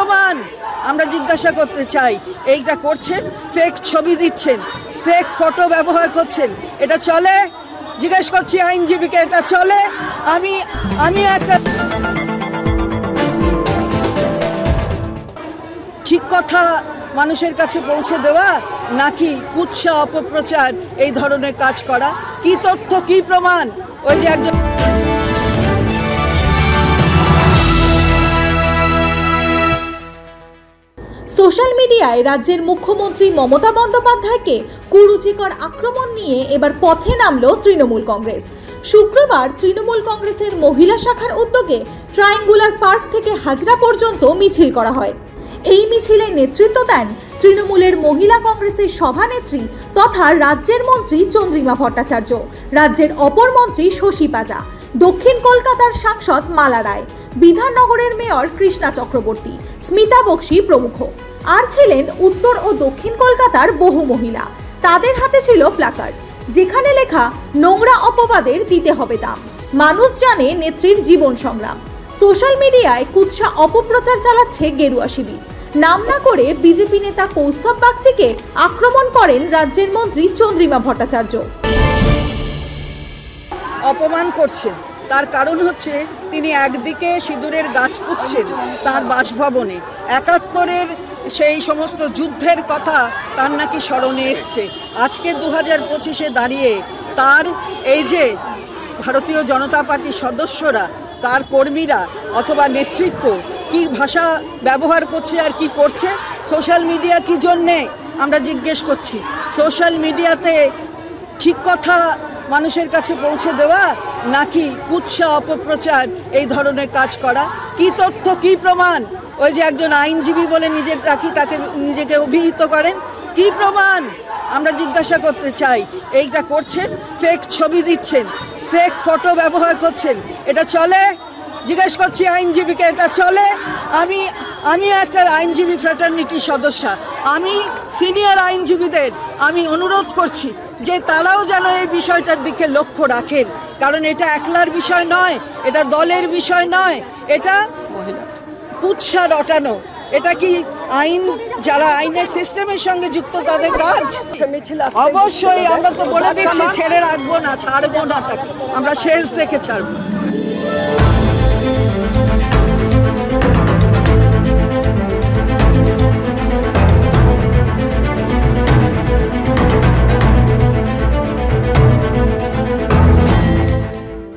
প্রমাণ আমরা জিজ্ঞাসা করতে চাই। এইটা করছেন, ফেক ছবি দিচ্ছেন, ফেক ফটো ব্যবহার করছেন, এটা চলে? জিজ্ঞেস করছি আইনজীবীকে, এটা চলে? আমি একটা ঠিক কথা মানুষের কাছে পৌঁছে দেওয়া নাকি কুৎসা অপপ্রচার এই ধরনের কাজ করা? কি তথ্য, কি প্রমাণ? ওই যে একজন সোশ্যাল মিডিয়ায় রাজ্যের মুখ্যমন্ত্রী মমতা বন্দ্যোপাধ্যায়কে কুরুচিকর আক্রমণ নিয়ে এবার পথে নামল তৃণমূল কংগ্রেস। শুক্রবার তৃণমূল কংগ্রেসের মহিলা শাখার উদ্যোগে ট্রায়াঙ্গুলার পার্ক থেকে হাজরা পর্যন্ত মিছিল করা হয়। এই মিছিলের নেতৃত্ব দেন তৃণমূলের মহিলা কংগ্রেসের সভানেত্রী তথা রাজ্যের মন্ত্রী চন্দ্রিমা ভট্টাচার্য, রাজ্যের অপর মন্ত্রী শশী পাজা, দক্ষিণ কলকাতার সাংসদ মালা রায়, বিধাননগরের মেয়র কৃষ্ণা চক্রবর্তী, স্মিতা বক্সী প্রমুখ। আর ছিলেন উত্তর ও দক্ষিণ কলকাতার বহু মহিলা। তাদের হাতে ছিল প্ল্যাকার্ড, যেখানে লেখা নোংরা অপবাদের দিতে হবে দাম, মানুষ জানে নেত্রীর জীবন সংগ্রাম। সোশ্যাল মিডিয়ায় কুৎসা অপপ্রচার চালাচ্ছে গেরুয়া শিবির। নাম না করে বিজেপি নেতা কৌস্তব বাগচিকে আক্রমণ করেন রাজ্যের মন্ত্রী চন্দ্রিমা ভট্টাচার্য। অপমান করছেন, তার কারণ হচ্ছে তিনি একদিকে সিঁদুরের গাছ পুঁতছেন তার বাসভবনে, ৭১-এর সেই সমস্ত যুদ্ধের কথা তার নাকি স্মরণে এসছে। আজকে ২০২৫-এ দাঁড়িয়ে তার এই যে ভারতীয় জনতা পার্টির সদস্যরা, তার কর্মীরা অথবা নেতৃত্ব কি ভাষা ব্যবহার করছে আর কি করছে, সোশ্যাল মিডিয়া কি জন্যে আমরা জিজ্ঞেস করছি। সোশ্যাল মিডিয়াতে ঠিক কথা মানুষের কাছে পৌঁছে দেওয়া নাকি কুৎসা অপপ্রচার এই ধরনের কাজ করা? কি তথ্য, কি প্রমাণ? ওই যে একজন আইনজীবী বলে তাকে নিজেকে অভিহিত করেন, কি প্রমাণ আমরা জিজ্ঞাসা করতে চাই। এইটা করছেন, ফেক ছবি দিচ্ছেন, ফেক ফটো ব্যবহার করছেন, এটা চলে? জিজ্ঞেস করছি আইনজীবীকে, এটা চলে? আমি একটা আইনজীবী ফ্র্যাটার্নিটির সদস্য, আমি সিনিয়র আইনজীবীদের আমি অনুরোধ করছি যে তারাও যেন এই বিষয়টার দিকে লক্ষ্য রাখেন, কারণ এটা একলার বিষয় নয়, এটা দলের বিষয় নয়, এটা কুৎসা রটানো। এটা কি আইন, যারা আইনের সিস্টেমের সঙ্গে যুক্ত তাদের কাজ? অবশ্যই আমরা তো বলে দিচ্ছি ছেড়ে রাখবো না, ছাড়বো না তাকে, আমরা শেষ দেখে ছাড়বো।